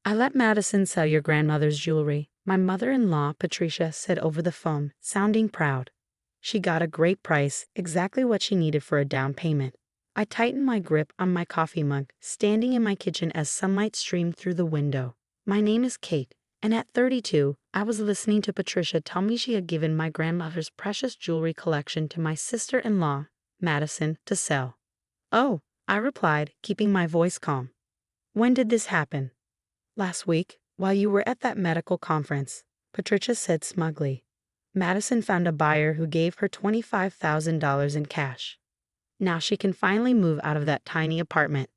I let Madison sell your grandmother's jewelry, my mother-in-law, Patricia, said over the phone, sounding proud. She got a great price, exactly what she needed for a down payment. I tightened my grip on my coffee mug, standing in my kitchen as sunlight streamed through the window. My name is Kate, and at 32, I was listening to Patricia tell me she had given my grandmother's precious jewelry collection to my sister-in-law, Madison, to sell. Oh, I replied, keeping my voice calm. When did this happen? Last week, while you were at that medical conference, Patricia said smugly. Madison found a buyer who gave her $25,000 in cash. Now she can finally move out of that tiny apartment.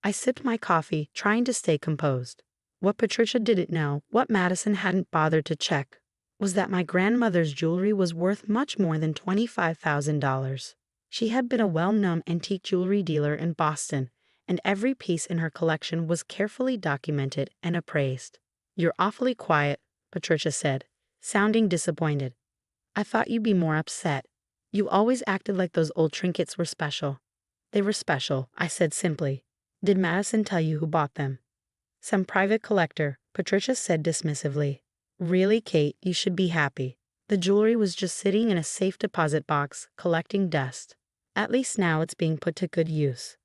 I sipped my coffee, trying to stay composed. What Patricia didn't know, what Madison hadn't bothered to check, was that my grandmother's jewelry was worth much more than $25,000. She had been a well-known antique jewelry dealer in Boston, and every piece in her collection was carefully documented and appraised. You're awfully quiet, Patricia said, sounding disappointed. I thought you'd be more upset. You always acted like those old trinkets were special. They were special, I said simply. Did Madison tell you who bought them? Some private collector, Patricia said dismissively. Really, Kate, you should be happy. The jewelry was just sitting in a safe deposit box, collecting dust. At least now it's being put to good use.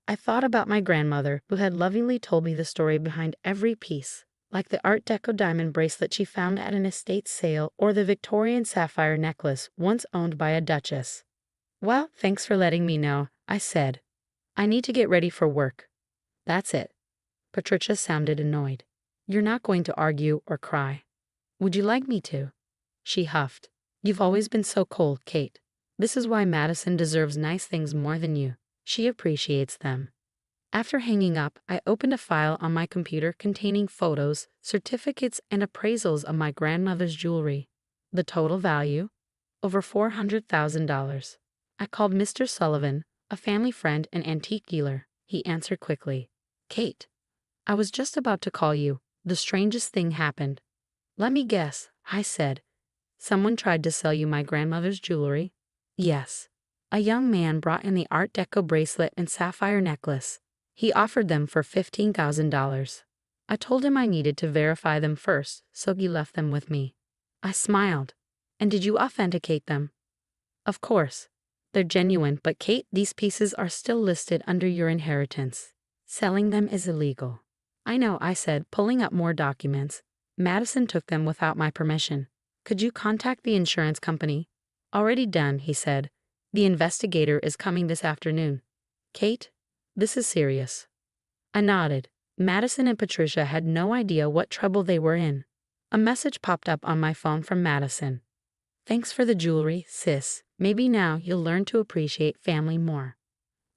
I thought about my grandmother, who had lovingly told me the story behind every piece, like the Art Deco diamond bracelet she found at an estate sale or the Victorian sapphire necklace once owned by a duchess. Well, thanks for letting me know, I said. I need to get ready for work. That's it. Patricia sounded annoyed. You're not going to argue or cry. Would you like me to? She huffed. You've always been so cold, Kate. This is why Madison deserves nice things more than you. She appreciates them. After hanging up, I opened a file on my computer containing photos, certificates, and appraisals of my grandmother's jewelry. The total value? Over $400,000. I called Mr. Sullivan, a family friend and antique dealer. He answered quickly. Kate, I was just about to call you. The strangest thing happened. Let me guess, I said. Someone tried to sell you my grandmother's jewelry? Yes. A young man brought in the Art Deco bracelet and sapphire necklace. He offered them for $15,000. I told him I needed to verify them first, so he left them with me. I smiled. And did you authenticate them? Of course. They're genuine, but Kate, these pieces are still listed under your inheritance. Selling them is illegal. I know, I said, pulling up more documents. Madison took them without my permission. Could you contact the insurance company? Already done, he said. The investigator is coming this afternoon. Kate, this is serious. I nodded. Madison and Patricia had no idea what trouble they were in. A message popped up on my phone from Madison. Thanks for the jewelry, sis. Maybe now you'll learn to appreciate family more.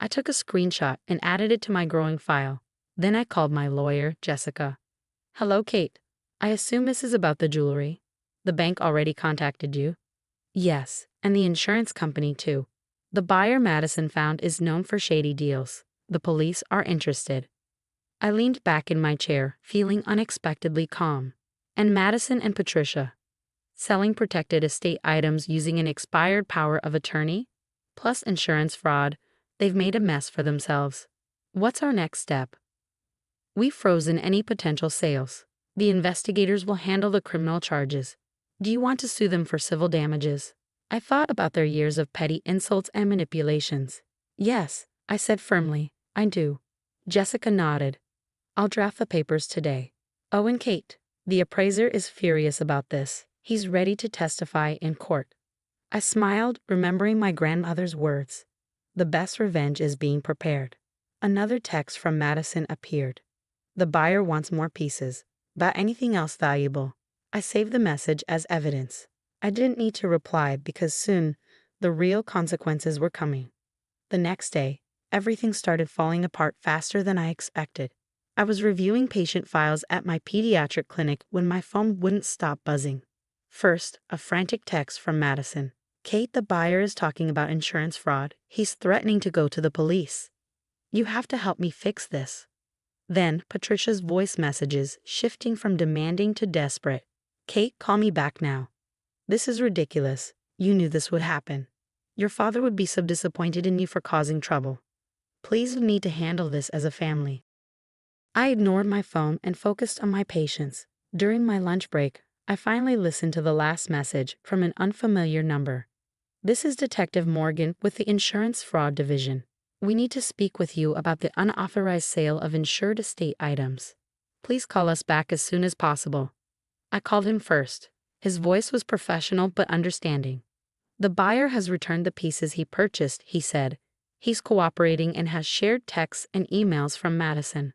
I took a screenshot and added it to my growing file. Then I called my lawyer, Jessica. Hello, Kate. I assume this is about the jewelry. The bank already contacted you? Yes, and the insurance company too. The buyer Madison found is known for shady deals. The police are interested. I leaned back in my chair, feeling unexpectedly calm. And Madison and Patricia? Selling protected estate items using an expired power of attorney? Plus insurance fraud. They've made a mess for themselves. What's our next step? We've frozen any potential sales. The investigators will handle the criminal charges. Do you want to sue them for civil damages? I thought about their years of petty insults and manipulations. Yes, I said firmly, I do. Jessica nodded. I'll draft the papers today. Oh, and Kate, the appraiser is furious about this. He's ready to testify in court. I smiled, remembering my grandmother's words. The best revenge is being prepared. Another text from Madison appeared. The buyer wants more pieces, but anything else valuable. I saved the message as evidence. I didn't need to reply because soon the real consequences were coming. The next day, everything started falling apart faster than I expected. I was reviewing patient files at my pediatric clinic when my phone wouldn't stop buzzing. First, a frantic text from Madison. Kate, the buyer is talking about insurance fraud. He's threatening to go to the police. You have to help me fix this. Then, Patricia's voice messages, shifting from demanding to desperate. Kate, call me back now. This is ridiculous. You knew this would happen. Your father would be so disappointed in you for causing trouble. Please, we need to handle this as a family. I ignored my phone and focused on my patients. During my lunch break, I finally listened to the last message from an unfamiliar number. This is Detective Morgan with the Insurance Fraud Division. We need to speak with you about the unauthorized sale of insured estate items. Please call us back as soon as possible. I called him first. His voice was professional but understanding. The buyer has returned the pieces he purchased, he said. He's cooperating and has shared texts and emails from Madison.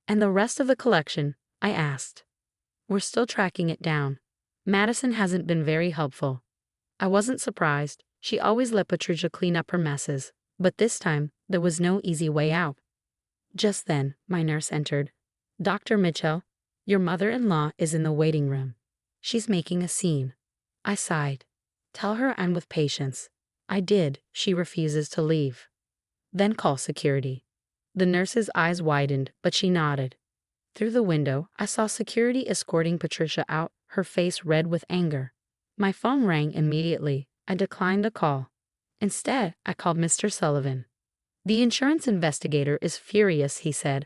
And the rest of the collection? I asked. We're still tracking it down. Madison hasn't been very helpful. I wasn't surprised. She always let Patricia clean up her messes. But this time, there was no easy way out. Just then, my nurse entered. Dr. Mitchell, your mother-in-law is in the waiting room. She's making a scene. I sighed. Tell her I'm with patients. I did. She refuses to leave. Then call security. The nurse's eyes widened, but she nodded. Through the window, I saw security escorting Patricia out, her face red with anger. My phone rang immediately. I declined the call. Instead, I called Mr. Sullivan. The insurance investigator is furious, he said.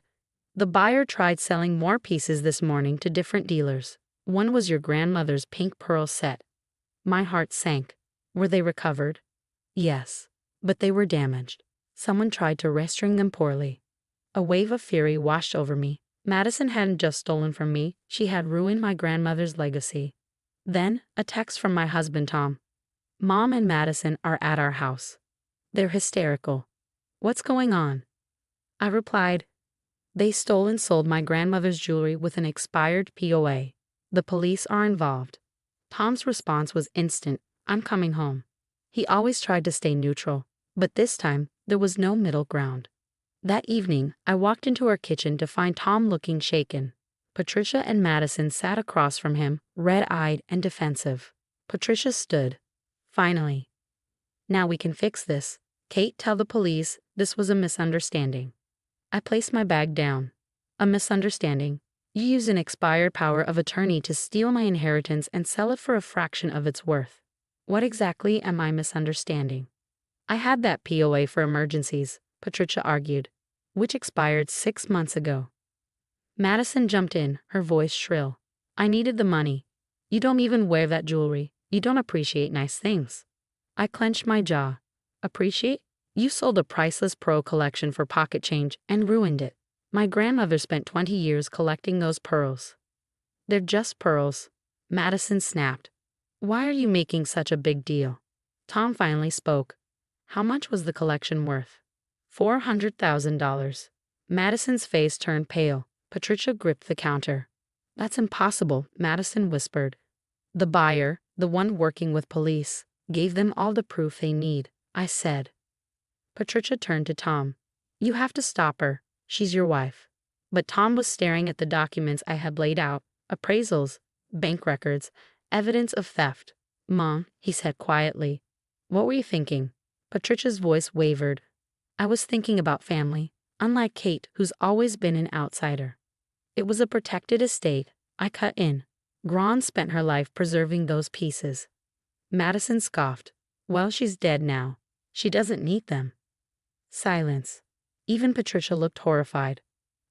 The buyer tried selling more pieces this morning to different dealers. One was your grandmother's pink pearl set. My heart sank. Were they recovered? Yes, but they were damaged. Someone tried to restring them poorly. A wave of fury washed over me. Madison hadn't just stolen from me, she had ruined my grandmother's legacy. Then, a text from my husband Tom. Mom and Madison are at our house. They're hysterical. What's going on? I replied, they stole and sold my grandmother's jewelry with an expired POA. The police are involved. Tom's response was instant, I'm coming home. He always tried to stay neutral, but this time, there was no middle ground. That evening, I walked into our kitchen to find Tom looking shaken. Patricia and Madison sat across from him, red-eyed and defensive. Patricia stood. Finally. Now we can fix this. Kate, tell the police this was a misunderstanding. I placed my bag down. A misunderstanding. You used an expired power of attorney to steal my inheritance and sell it for a fraction of its worth. What exactly am I misunderstanding? I had that POA for emergencies, Patricia argued, which expired 6 months ago. Madison jumped in, her voice shrill. I needed the money. You don't even wear that jewelry. You don't appreciate nice things. I clenched my jaw. Appreciate? You sold a priceless pearl collection for pocket change and ruined it. My grandmother spent 20 years collecting those pearls. They're just pearls. Madison snapped. Why are you making such a big deal? Tom finally spoke. How much was the collection worth? $400,000. Madison's face turned pale. Patricia gripped the counter. That's impossible, Madison whispered. The buyer, the one working with police, gave them all the proof they need, I said. Patricia turned to Tom. You have to stop her. She's your wife. But Tom was staring at the documents I had laid out, appraisals, bank records, evidence of theft. Mom, he said quietly. What were you thinking? Patricia's voice wavered. I was thinking about family, unlike Kate, who's always been an outsider. It was a protected estate. I cut in. Gran spent her life preserving those pieces. Madison scoffed. Well, she's dead now. She doesn't need them. Silence. Even Patricia looked horrified.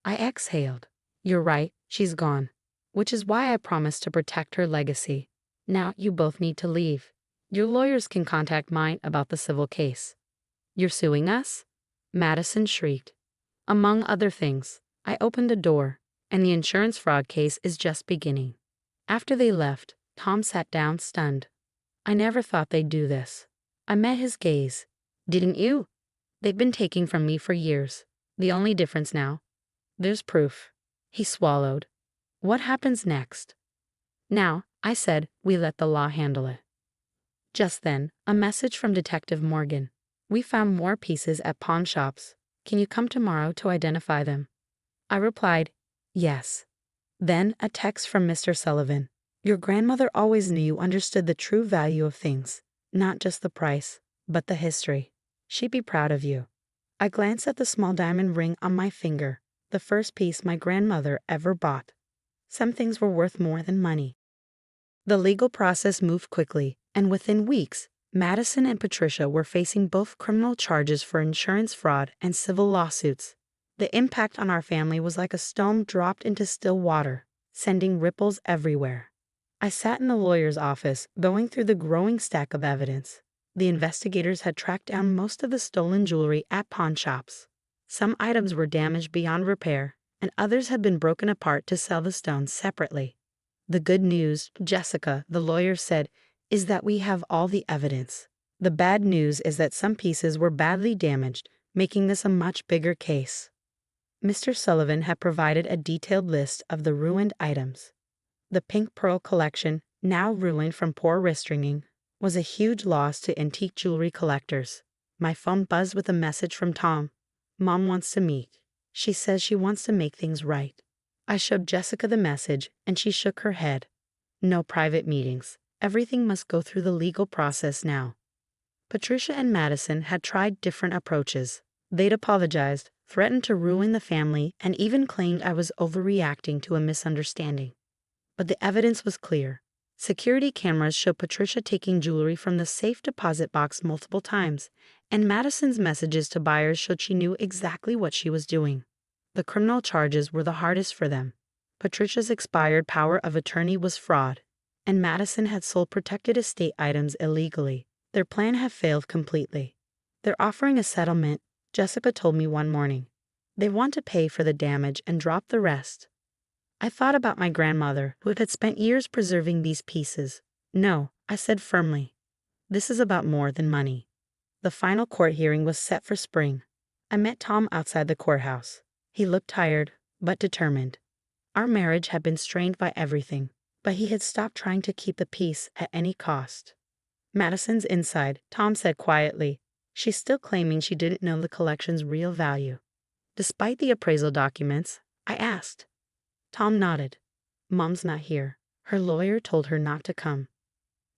I exhaled. You're right, she's gone. Which is why I promised to protect her legacy. Now you both need to leave. Your lawyers can contact mine about the civil case. You're suing us? Madison shrieked. Among other things, I opened a door, and the insurance fraud case is just beginning. After they left, Tom sat down stunned. I never thought they'd do this. I met his gaze. Didn't you? They've been taking from me for years. The only difference now, there's proof. He swallowed. What happens next? Now, I said, we let the law handle it. Just then, a message from Detective Morgan. We found more pieces at pawn shops. Can you come tomorrow to identify them? I replied, yes. Then a text from Mr. Sullivan. Your grandmother always knew you understood the true value of things, not just the price, but the history. She'd be proud of you. I glanced at the small diamond ring on my finger, the first piece my grandmother ever bought. Some things were worth more than money. The legal process moved quickly, and within weeks, Madison and Patricia were facing both criminal charges for insurance fraud and civil lawsuits. The impact on our family was like a stone dropped into still water, sending ripples everywhere. I sat in the lawyer's office, going through the growing stack of evidence. The investigators had tracked down most of the stolen jewelry at pawn shops. Some items were damaged beyond repair, and others had been broken apart to sell the stones separately. The good news, Jessica, the lawyer said, is that we have all the evidence. The bad news is that some pieces were badly damaged, making this a much bigger case. Mr. Sullivan had provided a detailed list of the ruined items. The pink pearl collection, now ruined from poor wrist-ringing, was a huge loss to antique jewelry collectors. My phone buzzed with a message from Tom. Mom wants to meet. She says she wants to make things right. I showed Jessica the message, and she shook her head. No private meetings. Everything must go through the legal process now. Patricia and Madison had tried different approaches. They'd apologized, threatened to ruin the family, and even claimed I was overreacting to a misunderstanding. But the evidence was clear. Security cameras showed Patricia taking jewelry from the safe deposit box multiple times, and Madison's messages to buyers showed she knew exactly what she was doing. The criminal charges were the hardest for them. Patricia's expired power of attorney was fraud, and Madison had sold protected estate items illegally. Their plan had failed completely. They're offering a settlement, Jessica told me one morning. They want to pay for the damage and drop the rest. I thought about my grandmother, who had spent years preserving these pieces. No, I said firmly. This is about more than money. The final court hearing was set for spring. I met Tom outside the courthouse. He looked tired, but determined. Our marriage had been strained by everything, but he had stopped trying to keep the peace at any cost. Madison's inside, Tom said quietly. She's still claiming she didn't know the collection's real value. Despite the appraisal documents, I asked. Tom nodded. Mom's not here. Her lawyer told her not to come.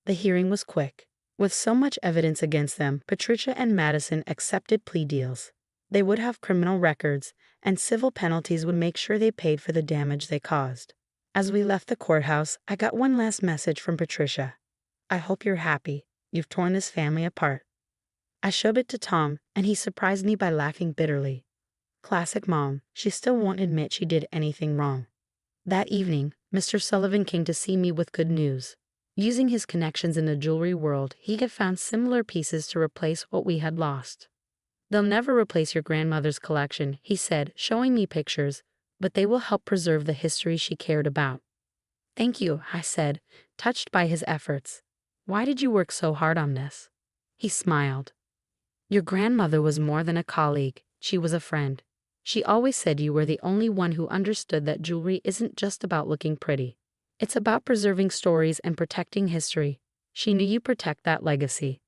The hearing was quick. With so much evidence against them, Patricia and Madison accepted plea deals. They would have criminal records, and civil penalties would make sure they paid for the damage they caused. As we left the courthouse, I got one last message from Patricia. I hope you're happy. You've torn this family apart. I showed it to Tom, and he surprised me by laughing bitterly. Classic mom. She still won't admit she did anything wrong. That evening, Mr. Sullivan came to see me with good news. Using his connections in the jewelry world, he had found similar pieces to replace what we had lost. They'll never replace your grandmother's collection, he said, showing me pictures, but they will help preserve the history she cared about. Thank you, I said, touched by his efforts. Why did you work so hard on this? He smiled. Your grandmother was more than a colleague, she was a friend. She always said you were the only one who understood that jewelry isn't just about looking pretty. It's about preserving stories and protecting history. She knew you protect that legacy.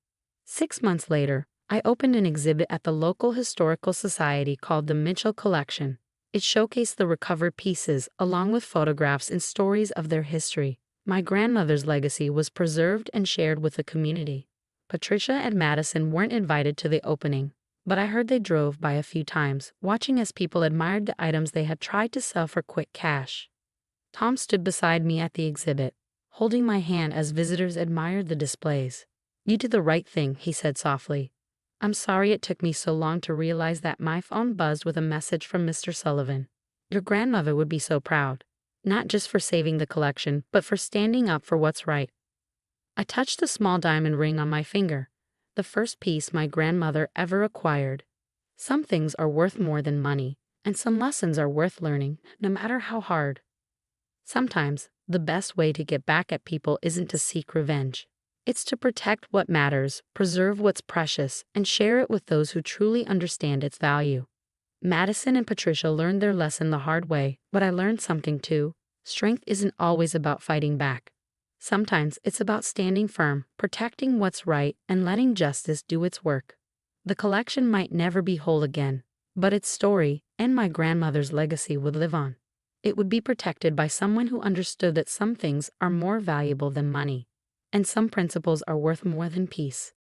6 months later, I opened an exhibit at the local historical society called the Mitchell Collection. It showcased the recovered pieces along with photographs and stories of their history. My grandmother's legacy was preserved and shared with the community. Patricia and Madison weren't invited to the opening, but I heard they drove by a few times, watching as people admired the items they had tried to sell for quick cash. Tom stood beside me at the exhibit, holding my hand as visitors admired the displays. You did the right thing, he said softly. I'm sorry it took me so long to realize that. My phone buzzed with a message from Mr. Sullivan. Your grandmother would be so proud, not just for saving the collection, but for standing up for what's right. I touched the small diamond ring on my finger, the first piece my grandmother ever acquired. Some things are worth more than money, and some lessons are worth learning, no matter how hard. Sometimes, the best way to get back at people isn't to seek revenge. It's to protect what matters, preserve what's precious, and share it with those who truly understand its value. Madison and Patricia learned their lesson the hard way, but I learned something too. Strength isn't always about fighting back. Sometimes it's about standing firm, protecting what's right, and letting justice do its work. The collection might never be whole again, but its story, and my grandmother's legacy, would live on. It would be protected by someone who understood that some things are more valuable than money, and some principles are worth more than peace.